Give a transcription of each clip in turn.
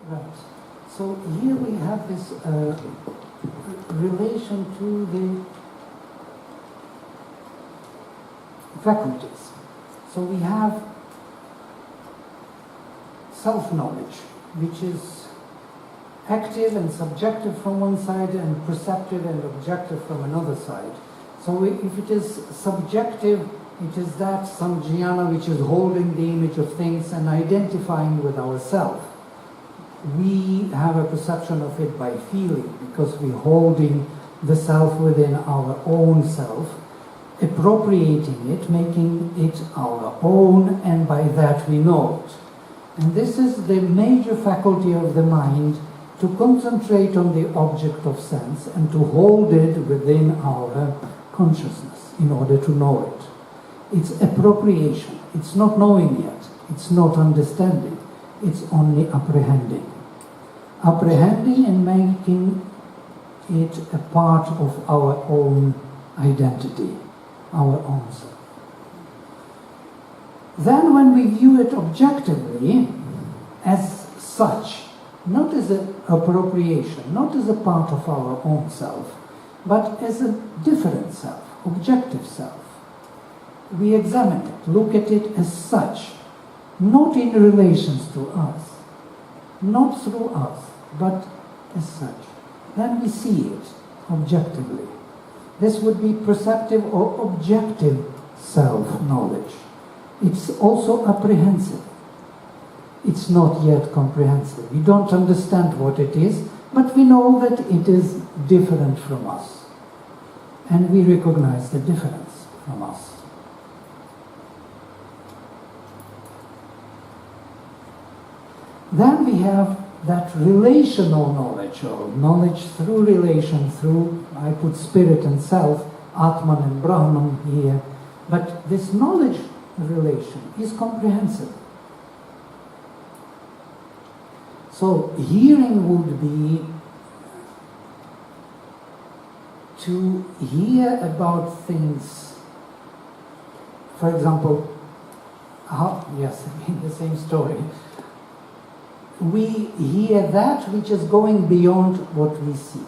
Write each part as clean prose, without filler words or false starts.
Right. So here we have this relation to the faculties. So we have self-knowledge, which is active and subjective from one side and perceptive and objective from another side. So if it is subjective, it is that samjnana which is holding the image of things and identifying with ourselves. We have a perception of it by feeling, because we're holding the self within our own self, appropriating it, making it our own, and by that we know it. And this is the major faculty of the mind, to concentrate on the object of sense and to hold it within our consciousness in order to know it. It's appropriation. It's not knowing yet. It's not understanding. It's only apprehending. Apprehending and making it a part of our own identity, our own self. Then when we view it objectively, as such, not as an appropriation, not as a part of our own self, but as a different self, objective self, we examine it, look at it as such, not in relations to us, not through us, but as such. Then we see it objectively. This would be perceptive or objective self-knowledge. It's also apprehensive. It's not yet comprehensive. We don't understand what it is, but we know that it is different from us. And we recognize the difference from us. Then we have that relational knowledge, or knowledge through relation, through, I put spirit and self, Atman and Brahman here, but this knowledge relation is comprehensive. So hearing would be to hear about things. For example, yes, in the same story. We hear that which is going beyond what we see.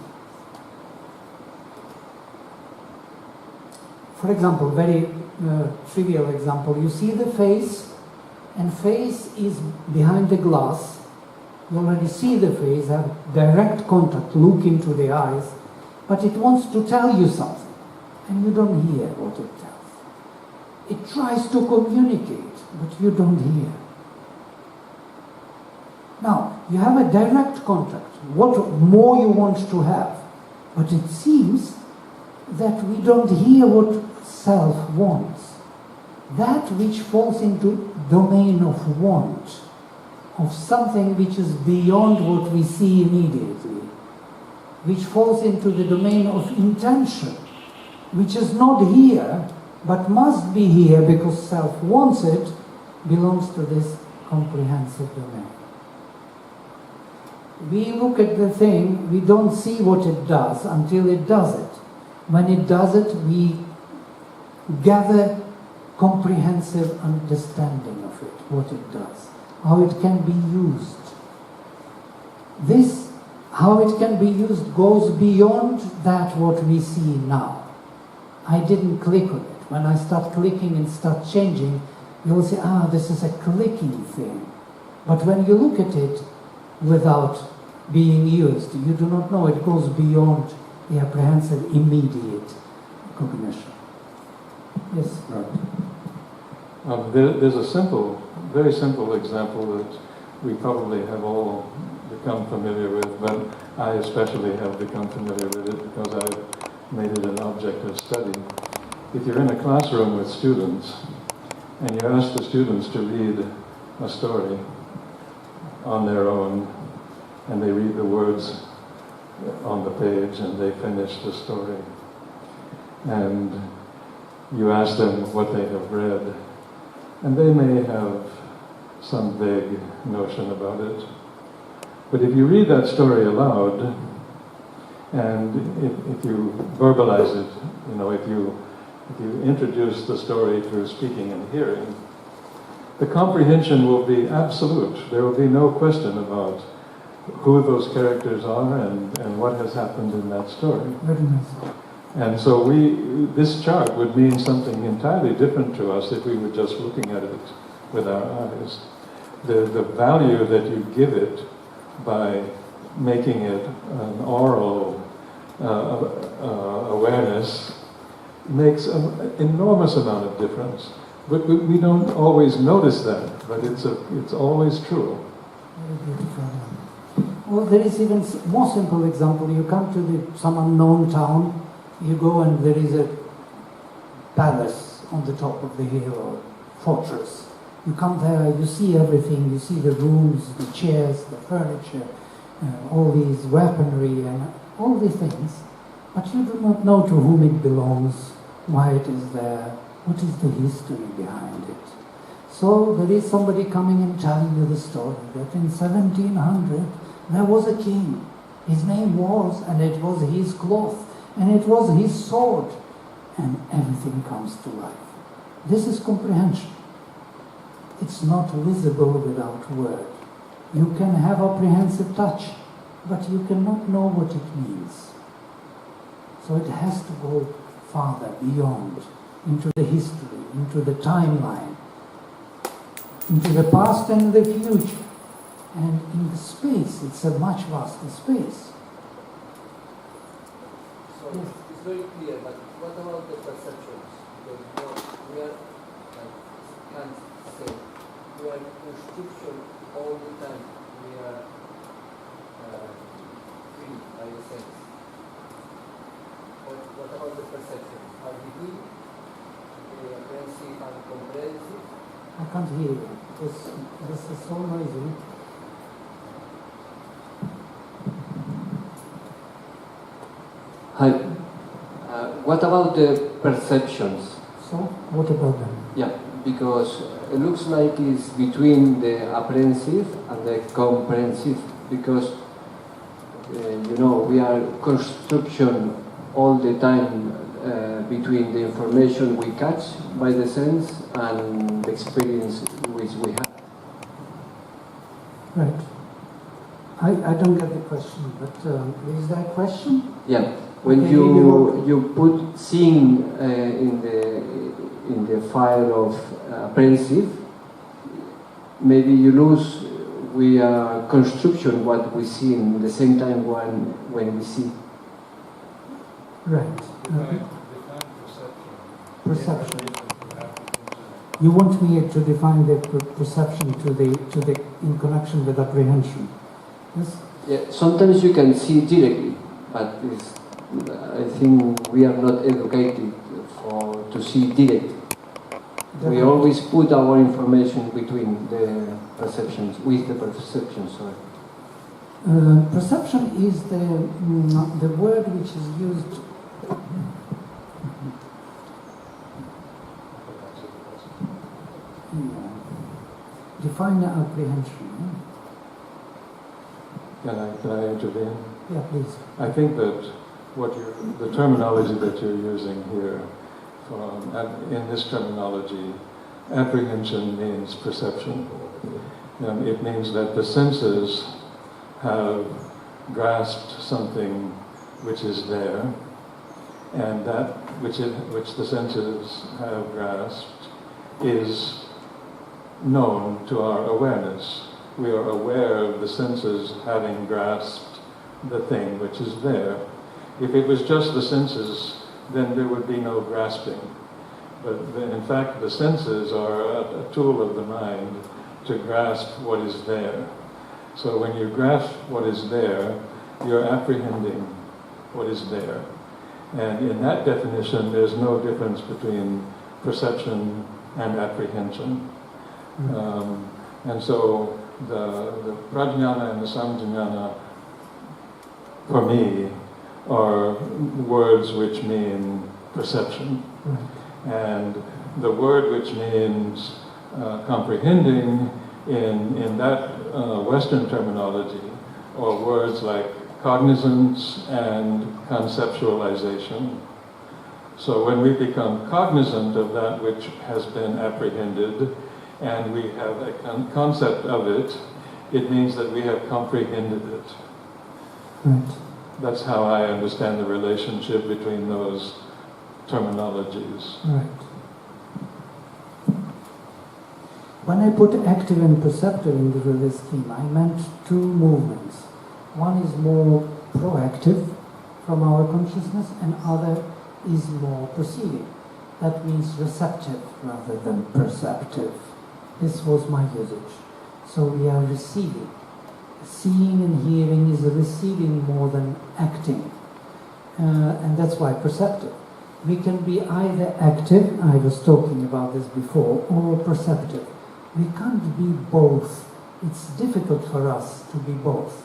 For example, very trivial example, you see the face, and face is behind the glass. You already see the face, have direct contact, look into the eyes, but it wants to tell you something, and you don't hear what it tells. It tries to communicate, but you don't hear. Now, you have a direct contact. What more you want to have? But it seems that we don't hear what self wants. That which falls into domain of want, of something which is beyond what we see immediately, which falls into the domain of intention, which is not here, but must be here because self wants it, belongs to this comprehensive domain. We look at the thing, we don't see what it does until it does it. When it does it, we gather comprehensive understanding of it, what it does, how it can be used. This, how it can be used, goes beyond that what we see now. I didn't click on it. When I start clicking and start changing, you will say, this is a clicking thing. But when you look at it without being used, you do not know. It goes beyond the apprehensive immediate cognition. Yes, right. There's a very simple example that we probably have all become familiar with, but I especially have become familiar with it because I've made it an object of study. If you're in a classroom with students and you ask the students to read a story on their own, and they read the words on the page and they finish the story, and you ask them what they have read, and they may have some vague notion about it. But if you read that story aloud, and if you verbalize it, if you introduce the story through speaking and hearing, the comprehension will be absolute. There will be no question about who those characters are and what has happened in that story. Very nice. And so this chart would mean something entirely different to us if we were just looking at it with our eyes. The value that you give it by making it an oral awareness makes an enormous amount of difference. But we don't always notice that, but it's always true. Very beautiful. Well, there is even more simple example. You come to some unknown town, you go and there is a palace on the top of the hill or fortress. You come there, you see everything, you see the rooms, the chairs, the furniture, all these weaponry and all these things, but you do not know to whom it belongs, why it is there, what is the history behind it. So there is somebody coming and telling you the story that in 1700 there was a king. His name was, and it was his cloth, and it was his sword, and everything comes to life. This is comprehension. It's not visible without word. You can have apprehensive touch, but you cannot know what it means. So it has to go farther, beyond, into the history, into the timeline, into the past and the future. And in the space, it's a much vaster space. So it's very clear, but what about the perceptions? Because we are, like Kant said, we are in construction all the time. We are free by the sense. What about the perceptions? Are we free? Apprehensive and comprehensive? I can't hear you. This is so noisy. Hi. What about the perceptions? So, what about them? Yeah, because it looks like it's between the apprehensive and the comprehensive, because we are construction all the time between the information we catch by the sense and the experience which we have. Right. I don't get the question, but is there a question? Yeah, when Okay, you put seeing in the file of apprehensive, maybe you lose we are construction what we see in the same time when we see. Right. Define Perception. You want me to define the perception to the in connection with apprehension? Yes. Yeah, sometimes you can see directly, but I think we are not educated to see directly. We always put our information between the perceptions, with the perceptions. Sorry. Perception is the word which is used. Define apprehension. Can I intervene? Yeah, please. I think that the terminology that you're using here, in this terminology, apprehension means perception. It means that the senses have grasped something which is there, and that which the senses have grasped is known to our awareness. We are aware of the senses having grasped the thing which is there. If it was just the senses, then there would be no grasping. But in fact, the senses are a tool of the mind to grasp what is there. So when you grasp what is there, you're apprehending what is there. And in that definition, there's no difference between perception and apprehension. And so the prajnana and the samjnana, for me, are words which mean perception. And the word which means comprehending in that Western terminology are words like cognizance and conceptualization. So when we become cognizant of that which has been apprehended, and we have a concept of it, it means that we have comprehended it. Right. That's how I understand the relationship between those terminologies. Right. When I put active and perceptive into this scheme, I meant two movements. One is more proactive from our consciousness, and other is more perceiving. That means receptive rather than perceptive. This was my usage. So we are receiving. Seeing and hearing is receiving more than acting. And that's why perceptive. We can be either active, I was talking about this before, or perceptive. We can't be both. It's difficult for us to be both.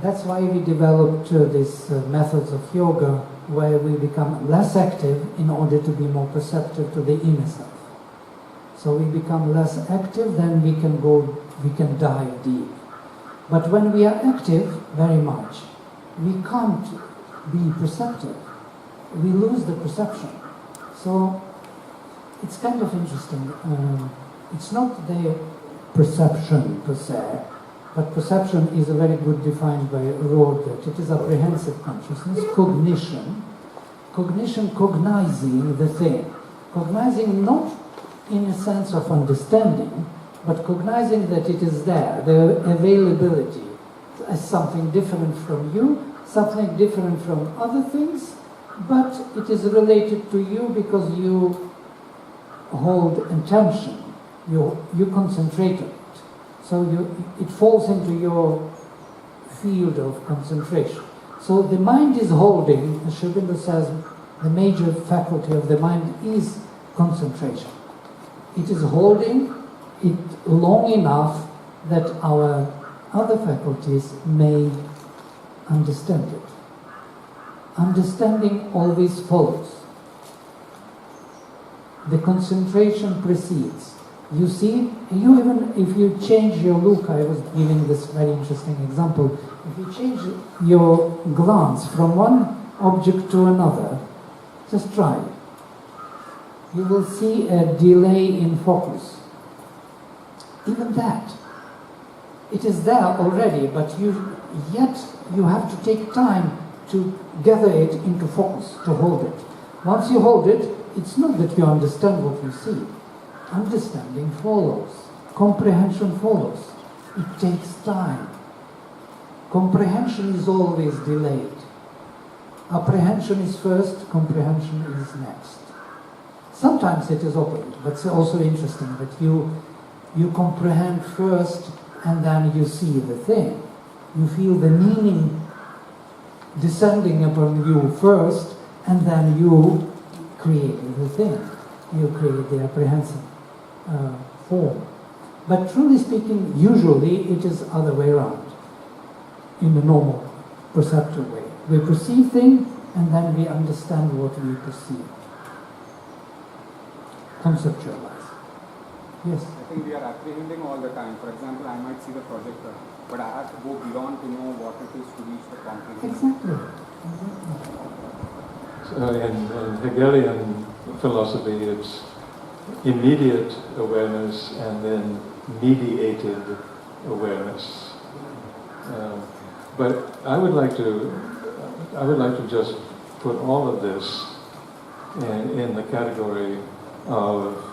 That's why we developed these methods of yoga where we become less active in order to be more perceptive to the inner self. So we become less active, then we can dive deep. But when we are active very much, we can't be perceptive. We lose the perception. So it's kind of interesting. It's not the perception per se, but perception is a very good defined by Rodet. It is apprehensive consciousness, cognition. Cognition, cognizing the thing. Cognizing not in a sense of understanding, but cognizing that it is there, the availability as something different from you, something different from other things, but it is related to you because you hold attention, you concentrate on it. So it falls into your field of concentration. So the mind is holding, as Sri Aurobindo says, the major faculty of the mind is concentration. It is holding it long enough that our other faculties may understand it. Understanding always follows. The concentration precedes. You see, even if you change your look, I was giving this very interesting example, if you change your glance from one object to another, just try. You will see a delay in focus. Even that. It is there already, but yet you have to take time to gather it into focus, to hold it. Once you hold it, it's not that you understand what you see. Understanding follows. Comprehension follows. It takes time. Comprehension is always delayed. Apprehension is first, comprehension is next. Sometimes it is opposite, but it's also interesting that you comprehend first and then you see the thing. You feel the meaning descending upon you first, and then you create the thing. You create the apprehensive form. But truly speaking, usually it is other way around, in the normal perceptive way. We perceive things, and then we understand what we perceive. Conceptualize. Yes? I think we are apprehending all the time. For example, I might see the projector, but I have to go beyond to know what it is to reach the comprehension. Exactly. So in Hegelian philosophy, it's immediate awareness and then mediated awareness. But I would like to just put all of this in the category of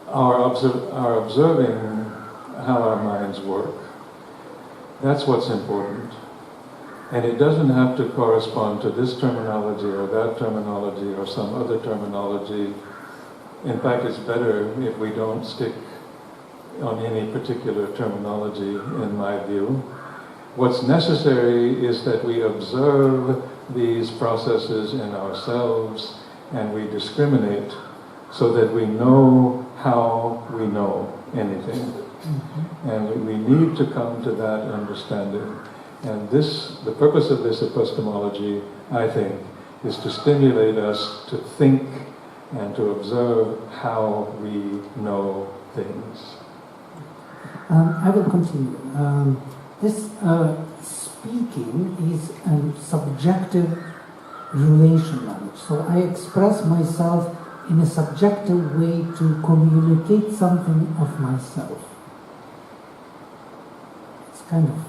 our observing how our minds work. That's what's important. And it doesn't have to correspond to this terminology or that terminology or some other terminology. In fact, it's better if we don't stick on any particular terminology, in my view. What's necessary is that we observe these processes in ourselves and we discriminate so that we know how we know anything. Mm-hmm. And we need to come to that understanding. And the purpose of this epistemology, I think, is to stimulate us to think and to observe how we know things. I will continue. This speaking is a subjective relation language. So I express myself in a subjective way to communicate something of myself. It's kind of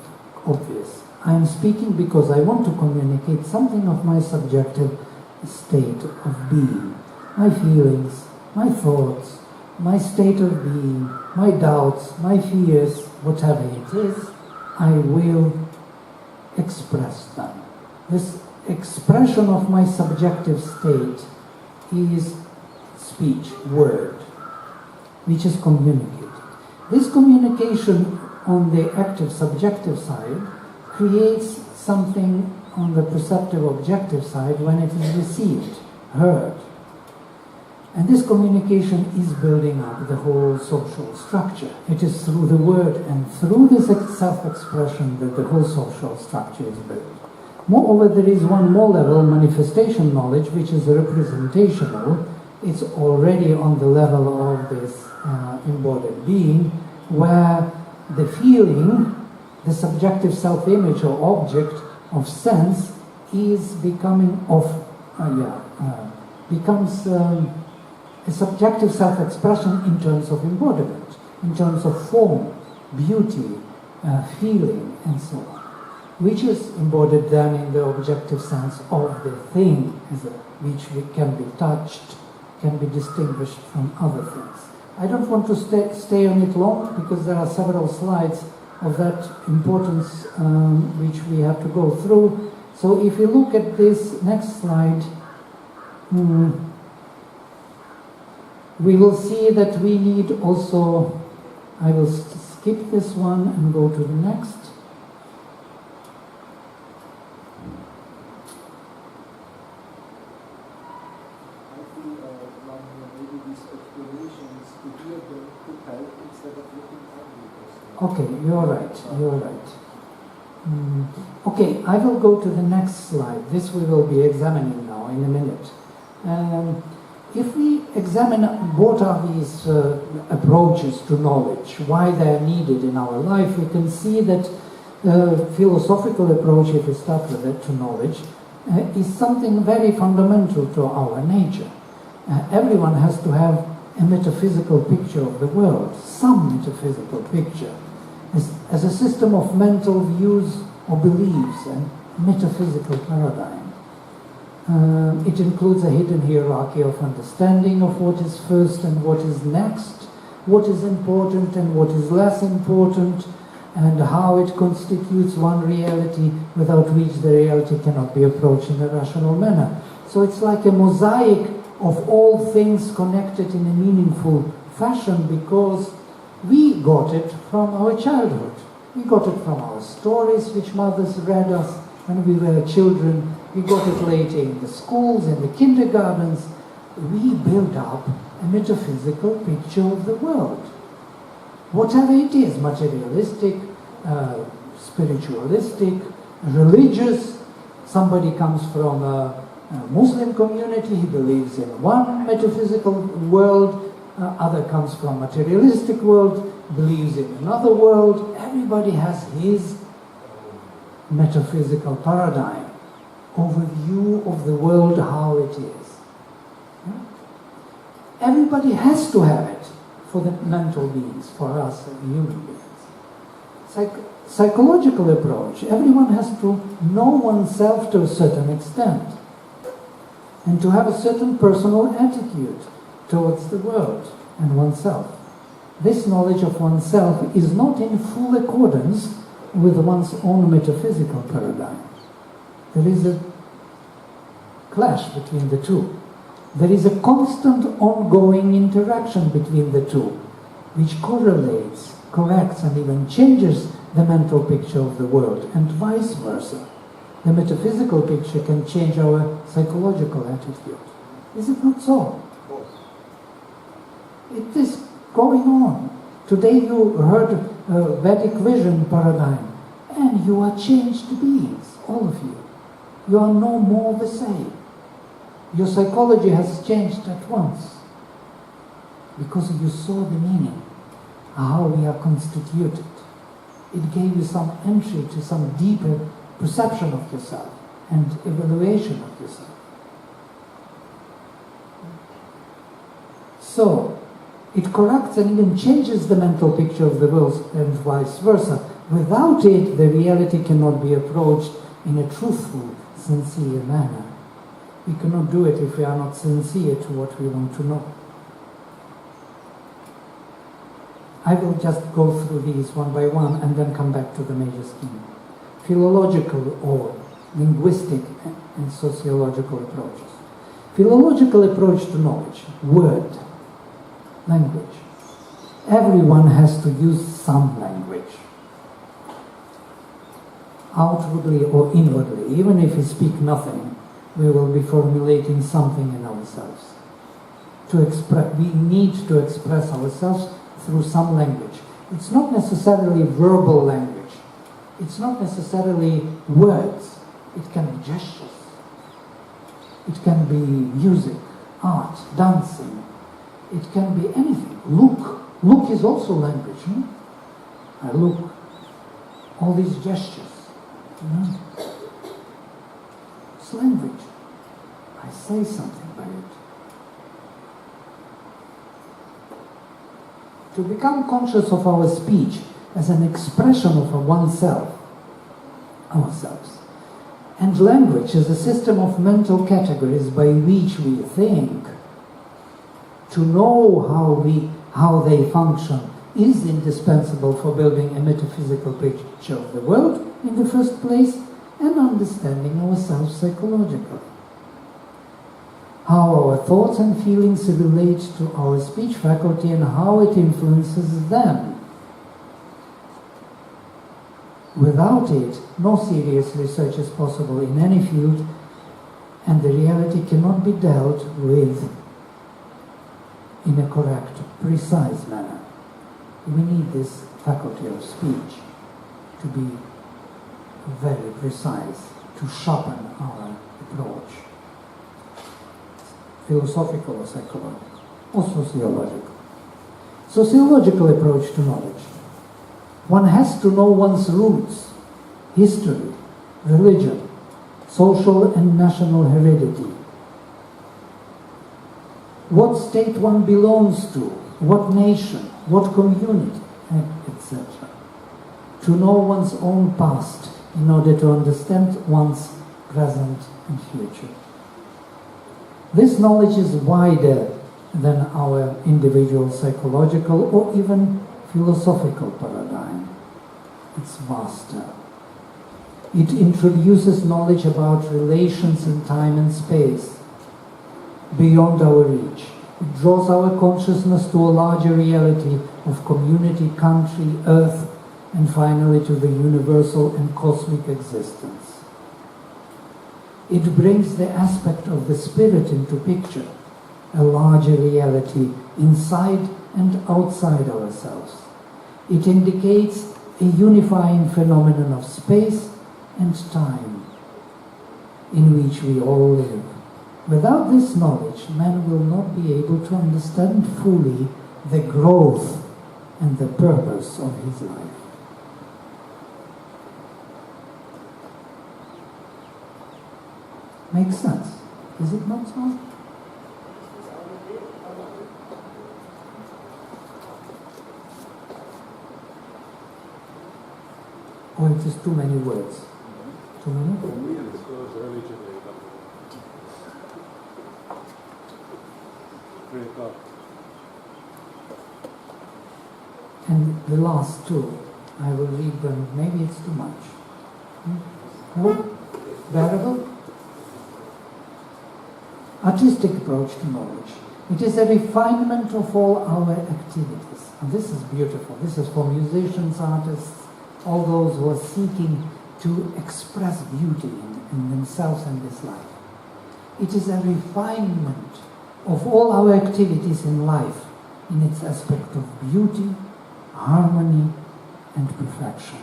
obvious. I am speaking because I want to communicate something of my subjective state of being, my feelings, my thoughts, my state of being, my doubts, my fears, whatever it is, I will express them. This expression of my subjective state is speech, word, which is communicated. This communication on the active subjective side creates something on the perceptive objective side when it is received, heard. And this communication is building up the whole social structure. It is through the word and through this self-expression that the whole social structure is built. Moreover, there is one more level, manifestation knowledge, which is representational. It's already on the level of this embodied being, where the feeling, the subjective self-image or object of sense is becoming becomes a subjective self-expression in terms of embodiment, in terms of form, beauty, feeling, and so on, which is embodied then in the objective sense of the thing, which can be touched, can be distinguished from other things. I don't want to stay on it long because there are several slides of that importance which we have to go through. So if you look at this next slide, we will see that we need also, I will skip this one and go to the next. I think maybe these explanations, to hear them could help instead of looking at the Okay, you're right. Okay, I will go to the next slide. This we will be examining now in a minute. If we examine what are these approaches to knowledge, why they are needed in our life, we can see that philosophical approach, if we start with it, to knowledge, is something very fundamental to our nature. Everyone has to have a metaphysical picture of the world, some metaphysical picture, as a system of mental views or beliefs and metaphysical paradigm. It includes a hidden hierarchy of understanding of what is first and what is next, what is important and what is less important, and how it constitutes one reality without which the reality cannot be approached in a rational manner. So it's like a mosaic of all things connected in a meaningful fashion because we got it from our childhood. We got it from our stories which mothers read us when we were children. We got it later in the schools, in the kindergartens. We build up a metaphysical picture of the world. Whatever it is, materialistic, spiritualistic, religious. Somebody comes from a Muslim community, he believes in one metaphysical world, other comes from materialistic world, believes in another world. Everybody has his metaphysical paradigm, overview of the world, how it is. Everybody has to have it for the mental beings, for us human beings. Psychological approach, everyone has to know oneself to a certain extent and to have a certain personal attitude towards the world and oneself. This knowledge of oneself is not in full accordance with one's own metaphysical paradigm. There is a clash between the two. There is a constant ongoing interaction between the two, which correlates, corrects, and even changes the mental picture of the world, and vice versa. The metaphysical picture can change our psychological attitude. Is it not so? It is going on. Today you heard Vedic vision paradigm, and you are changed beings, all of you. You are no more the same. Your psychology has changed at once because you saw the meaning, how we are constituted. It gave you some entry to some deeper perception of yourself and evaluation of yourself. So, it corrects and even changes the mental picture of the world and vice versa. Without it, the reality cannot be approached in a truthful, sincere manner. We cannot do it if we are not sincere to what we want to know. I will just go through these one by one and then come back to the major scheme. Philological or linguistic and sociological approaches. Philological approach to knowledge, word, language. Everyone has to use some language, outwardly or inwardly. Even if we speak nothing, we will be formulating something in ourselves. We need to express ourselves through some language. It's not necessarily verbal language. It's not necessarily words. It can be gestures. It can be music, art, dancing. It can be anything. Look. Look is also language. I look. All these gestures. It's language. I say something by it. To become conscious of our speech as an expression of oneself, ourselves. And language is a system of mental categories by which we think. To know how they function is indispensable for building a metaphysical picture of the world in the first place and understanding ourselves psychologically. How our thoughts and feelings relate to our speech faculty and how it influences them. Without it, no serious research is possible in any field, and the reality cannot be dealt with in a correct, precise manner. We need this faculty of speech to be very precise, to sharpen our approach. Philosophical or psychological, or sociological. Sociological approach to knowledge. One has to know one's roots, history, religion, social and national heredity. What state one belongs to, what nation, what community, etc. To know one's own past in order to understand one's present and future. This knowledge is wider than our individual psychological or even philosophical paradigm. It's vaster. It introduces knowledge about relations in time and space beyond our reach. It draws our consciousness to a larger reality of community, country, earth, and finally to the universal and cosmic existence. It brings the aspect of the spirit into picture, a larger reality inside and outside ourselves. It indicates a unifying phenomenon of space and time in which we all live. Without this knowledge, man will not be able to understand fully the growth and the purpose of his life. Makes sense? Is it not so? Or it is too many words? Too many? And the last two, I will read them. Maybe it's too much. No? Bearable? Artistic approach to knowledge. It is a refinement of all our activities. And this is beautiful. This is for musicians, artists, all those who are seeking to express beauty in themselves and this life. It is a refinement of all our activities in life in its aspect of beauty, harmony, and perfection.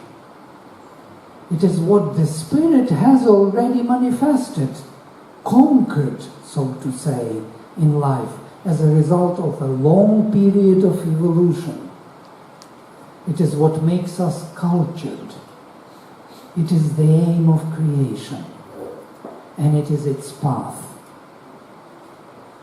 It is what the Spirit has already manifested, conquered, so to say, in life as a result of a long period of evolution. It is what makes us cultured. It is the aim of creation, and it is its path.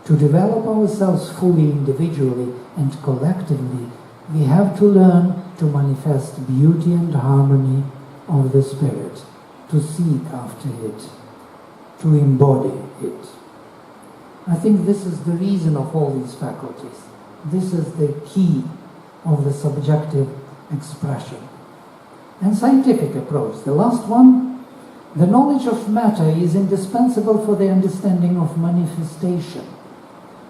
To develop ourselves fully individually and collectively, we have to learn to manifest beauty and harmony of the spirit, to seek after it, to embody it. I think this is the reason of all these faculties. This is the key of the subjective expression. And scientific approach, the last one, the knowledge of matter is indispensable for the understanding of manifestation.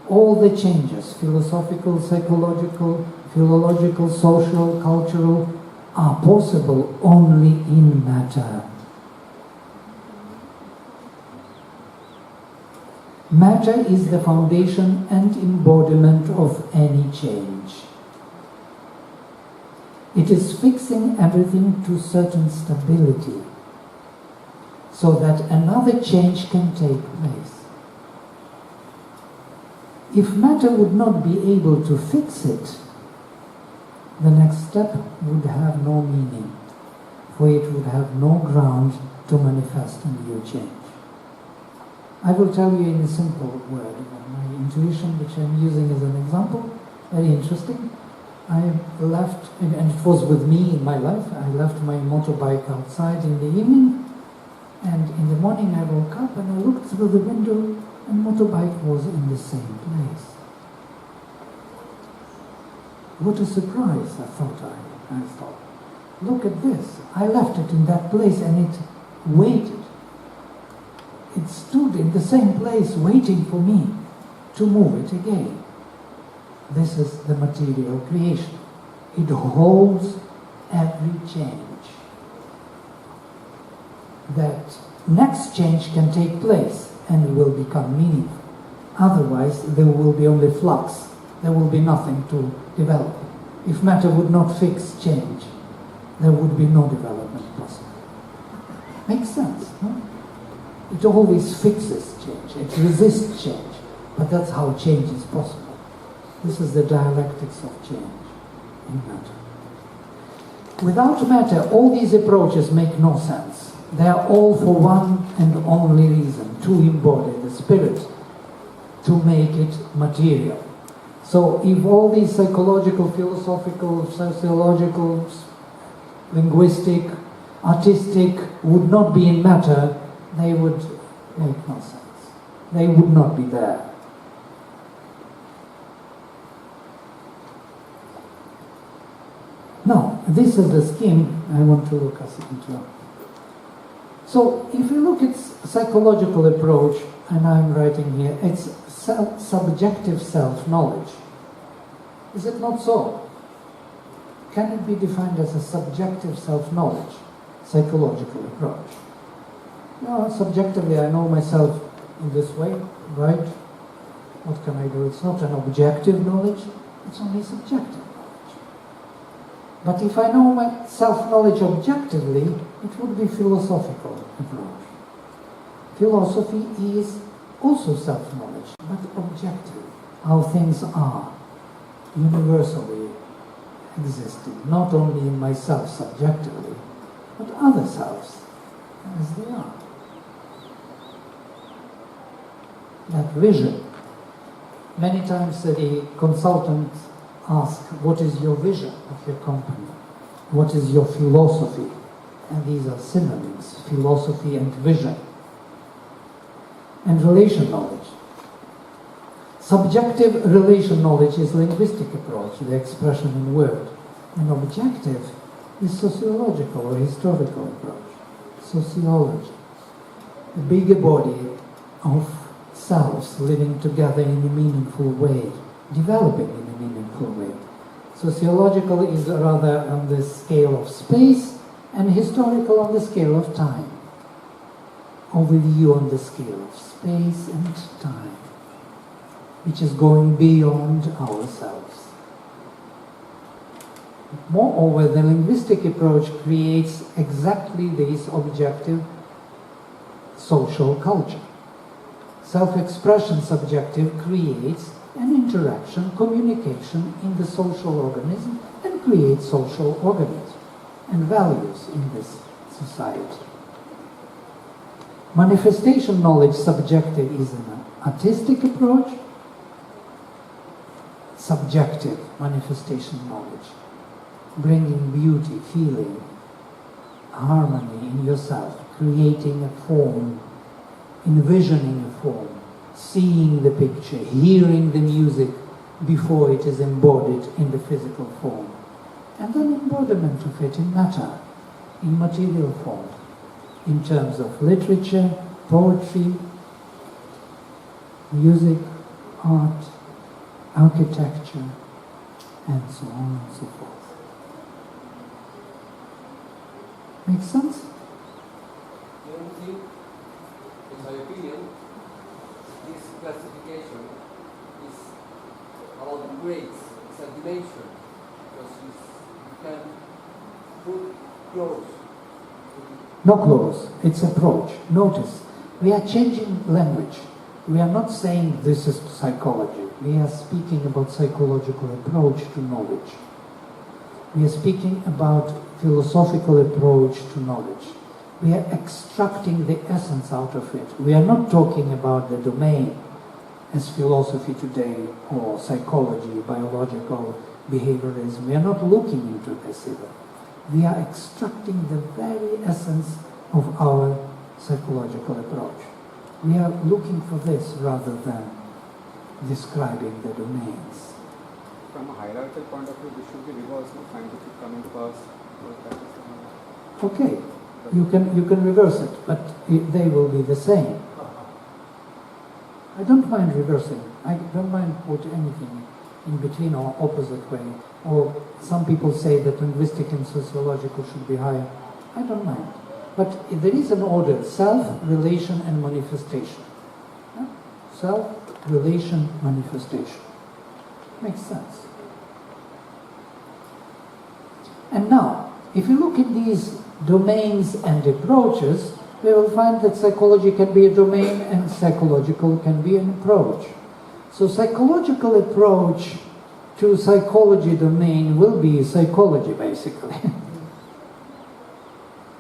All the changes, philosophical, psychological, philological, social, cultural, are possible only in matter. Matter is the foundation and embodiment of any change. It is fixing everything to certain stability so that another change can take place. If matter would not be able to fix it, the next step would have no meaning, for it would have no ground to manifest a new change. I will tell you in a simple word, my intuition, which I'm using as an example, very interesting. I left, and it was with me in my life, I left my motorbike outside in the evening, and in the morning I woke up and I looked through the window and motorbike was in the same place. What a surprise, I thought. Look at this. I left it in that place and it waited. It stood in the same place waiting for me to move it again. This is the material creation. It holds every change. That next change can take place and will become meaningful. Otherwise, there will be only flux. There will be nothing to develop. If matter would not fix change, there would be no development possible. Makes sense, no? It always fixes change. It resists change. But that's how change is possible. This is the dialectics of change in matter. Without matter, all these approaches make no sense. They are all for one and only reason, to embody the spirit, to make it material. So if all these psychological, philosophical, sociological, linguistic, artistic would not be in matter, they would make no sense. They would not be there. Now, this is the scheme I want to look us into. So, if you look at psychological approach, and I'm writing here, it's subjective self-knowledge. Is it not so? Can it be defined as a subjective self-knowledge, psychological approach? No, subjectively I know myself in this way, right? What can I do? It's not an objective knowledge, it's only subjective knowledge. But if I know my self-knowledge objectively, it would be philosophical approach. Philosophy is also self-knowledge, but objective, how things are, universally existing, not only in myself subjectively, but other selves as they are. That vision. Many times the consultant asks, what is your vision of your company? What is your philosophy? And these are synonyms, philosophy and vision. And relation knowledge. Subjective relation knowledge is linguistic approach, the expression in word. And objective is sociological or historical approach, sociology. A bigger body of selves living together in a meaningful way, developing in a meaningful way. Sociological is rather on the scale of space, and historical on the scale of time. Overview on the scale of space and time, which is going beyond ourselves. Moreover, the linguistic approach creates exactly this objective social culture. Self-expression subjective creates an interaction, communication in the social organism and creates social organism and values in this society. Manifestation knowledge subjective is an artistic approach, subjective manifestation knowledge, bringing beauty, feeling, harmony in yourself, creating a form, envisioning a form, seeing the picture, hearing the music before it is embodied in the physical form, and then embodiment of it in matter, in material form, in terms of literature, poetry, music, art, architecture, and so on and so forth. Make sense? The only thing, in my opinion, this classification is about grades, it's a dimension, because you can put close. No close, it's approach. Notice, we are changing language. We are not saying this is psychology. We are speaking about psychological approach to knowledge. We are speaking about philosophical approach to knowledge. We are extracting the essence out of it. We are not talking about the domain as philosophy today or psychology, biological behaviorism. We are not looking into this either. We are extracting the very essence of our psychological approach. We are looking for this rather than describing the domains. From a hierarchical point of view, this should be reversed, no? Scientific coming first. Okay, you can reverse it, but they will be the same. I don't mind reversing. I don't mind put anything in between or opposite way. Or some people say that linguistic and sociological should be higher. I don't mind. But there is an order: self, relation, and manifestation. Yeah? Self, relation, manifestation. Makes sense. And now, if you look at these domains and approaches, we will find that psychology can be a domain and psychological can be an approach. So psychological approach to psychology domain will be psychology, basically.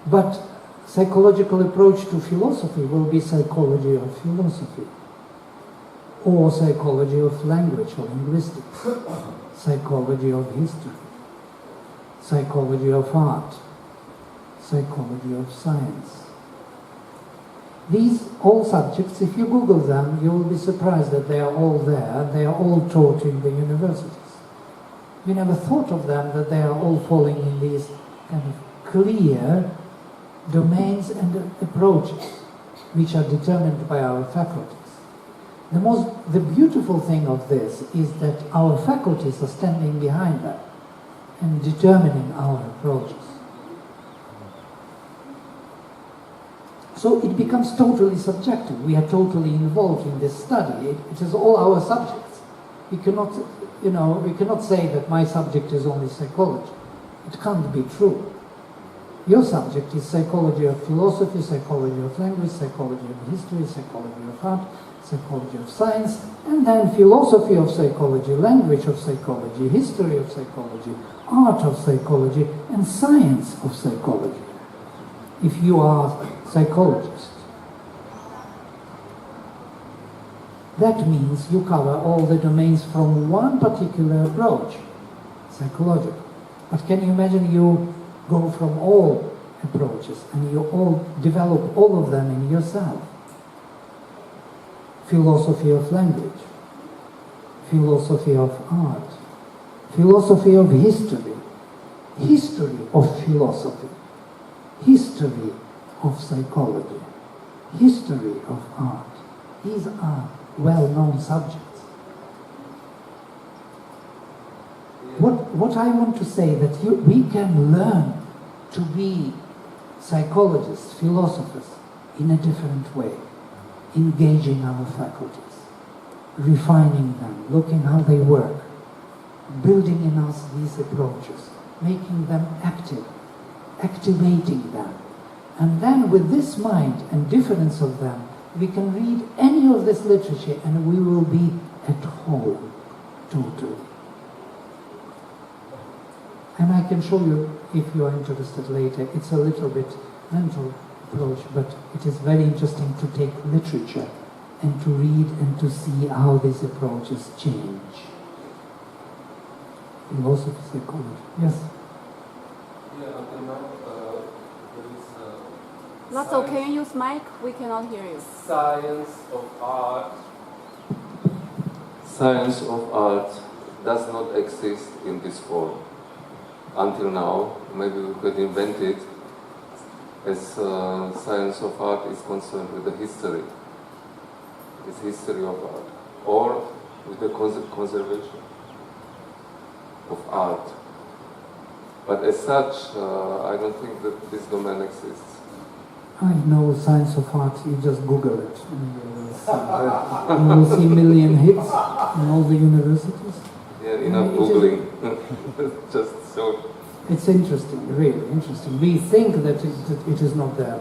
But psychological approach to philosophy will be psychology of philosophy, or psychology of language or linguistics, psychology of history, psychology of art, psychology of science. These all subjects, if you Google them, you will be surprised that they are all there. They are all taught in the universities. You never thought of them, that they are all falling in these kind of clear domains and approaches which are determined by our faculties. The beautiful thing of this is that our faculties are standing behind them and determining our approaches. So it becomes totally subjective. We are totally involved in this study. It is all our subjects. We cannot, we cannot say that my subject is only psychology. It can't be true. Your subject is psychology of philosophy, psychology of language, psychology of history, psychology of art, psychology of science, and then philosophy of psychology, language of psychology, history of psychology, art of psychology, and science of psychology, if you are a psychologist. That means you cover all the domains from one particular approach, psychological. But can you imagine you go from all approaches and you all develop all of them in yourself? Philosophy of language, philosophy of art, philosophy of history, history of philosophy, history of psychology, history of art. These are well-known subjects. What I want to say that we can learn to be psychologists, philosophers in a different way, engaging our faculties, refining them, looking how they work, building in us these approaches, making them active, activating them. And then with this mind and difference of them, we can read any of this literature and we will be at home totally. And I can show you, if you are interested later, it's a little bit mental approach, but it is very interesting to take literature and to read and to see how these approaches change. philosophy, psychology. Yes. Yeah, until now, there is Lotso, can you use mic? We cannot hear you. science of art. Science of art does not exist in this form. Until now, maybe we could invent it as science of art is concerned with the history. It's history of art. Or with the conservation of art. But as such, I don't think that this domain exists. I know science of art, you just Google it. And you will see million hits in all the universities. Yeah, enough Googling. Just so. It's interesting, really interesting. We think that it is not there,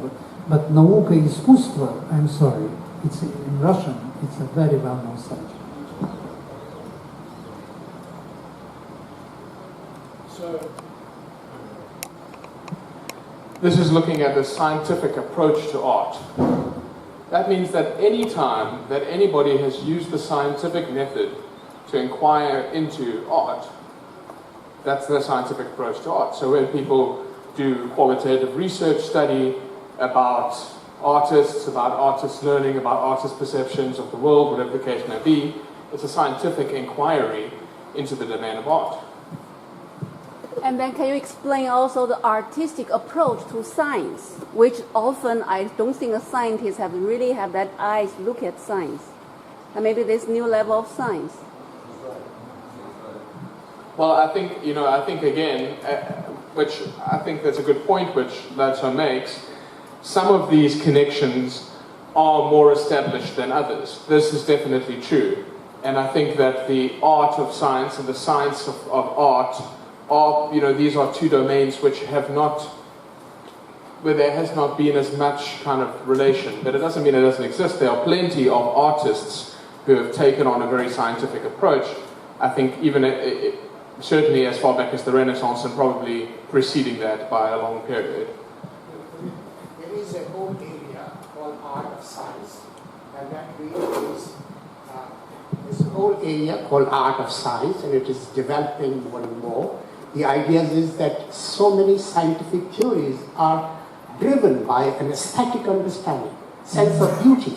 but наука и искусство, I'm sorry, it's in Russian, it's a very well-known subject. So, this is looking at the scientific approach to art. That means that any time that anybody has used the scientific method to inquire into art, that's the scientific approach to art. So when people do qualitative research study about artists learning, about artists' perceptions of the world, whatever the case may be, it's a scientific inquiry into the domain of art. And then can you explain also the artistic approach to science, which often I don't think scientists really have that eyes look at science. And maybe this new level of science. Well, I think again, which I think that's a good point which Lotso makes, some of these connections are more established than others. This is definitely true. And I think that the art of science and the science of art are, these are two domains which where there has not been as much kind of relation. But it doesn't mean it doesn't exist. There are plenty of artists who have taken on a very scientific approach. I think even certainly as far back as the Renaissance and probably preceding that by a long period. There is a whole area called art of science, and that really is this whole area called art of science, and it is developing more and more. The idea is that so many scientific theories are driven by an aesthetic understanding, sense of beauty,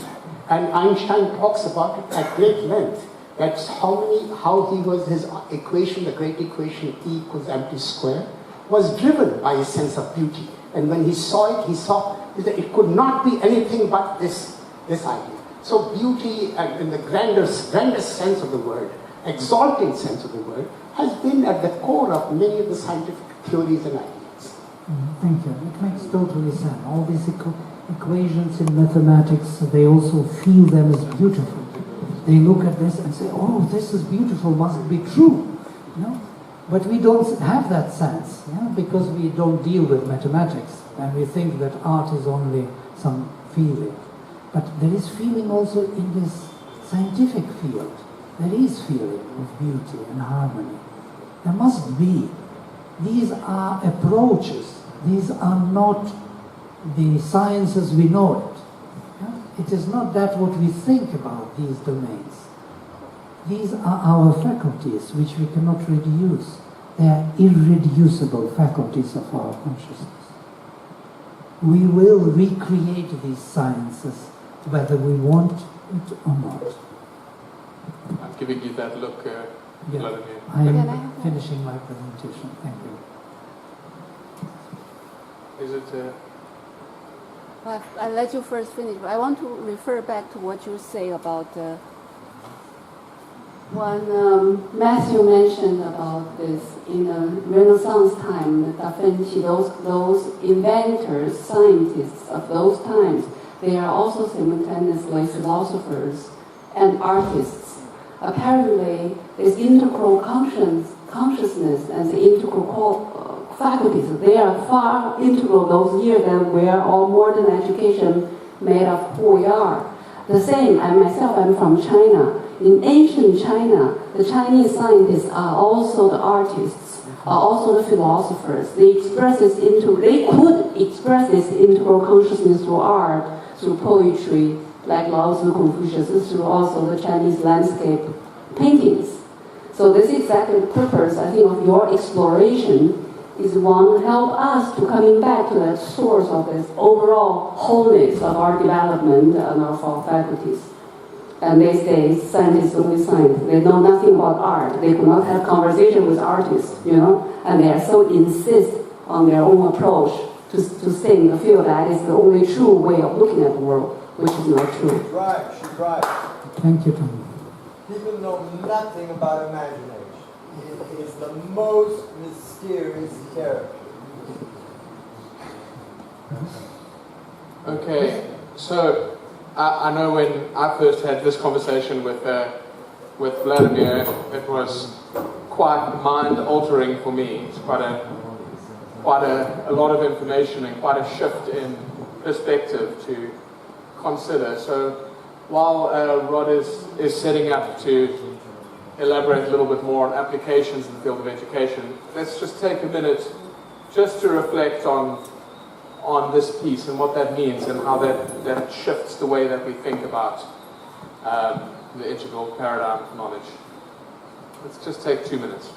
and Einstein talks about it at great length. That's his equation, the great equation E equals mc squared, was driven by a sense of beauty. And when he saw it, he saw that it could not be anything but this idea. So beauty, in the grandest sense of the word, exalting sense of the word, has been at the core of many of the scientific theories and ideas. Thank you. It makes totally sense. All these equations in mathematics, they also feel them as beautiful. They look at this and say, oh, this is beautiful, must be true. But we don't have that sense, because we don't deal with mathematics, and we think that art is only some feeling. But there is feeling also in this scientific field. There is feeling of beauty and harmony. There must be. These are approaches. These are not the science as we know it. It is not that what we think about these domains. These are our faculties which we cannot reduce. They are irreducible faculties of our consciousness. We will recreate these sciences whether we want it or not. I'm giving you that look, Vladimir. I am finishing my presentation. Thank you. Is it... I'll let you first finish, but I want to refer back to what you say about when Matthew mentioned about this in the Renaissance time, Da Vinci, those inventors, scientists of those times, they are also simultaneously philosophers and artists. Apparently, this integral consciousness and the integral faculties, they are far integral those years than where all modern education made of who we are. The same, I myself am from China. In ancient China, the Chinese scientists are also the artists, are also the philosophers. They could express this integral consciousness through art, through poetry, like Lao Tzu, Confucius, through also the Chinese landscape paintings. So So this is exactly the purpose, I think, of your exploration is one, help us to coming back to that source of this overall wholeness of our development and of our faculties. And they say scientists only science. They know nothing about art. They could not have conversation with artists, and they are so insist on their own approach to saying, feel that is the only true way of looking at the world, which is not true. She's right. Thank you, Tom. People know nothing about imagination. It is the most mysterious character. Okay, so I know when I first had this conversation with Vladimir, it was quite mind-altering for me. It's quite a lot of information and quite a shift in perspective to consider. So while Rod is setting up to elaborate a little bit more on applications in the field of education, let's just take a minute just to reflect on this piece and what that means and how that shifts the way that we think about the integral paradigm of knowledge. Let's just take 2 minutes.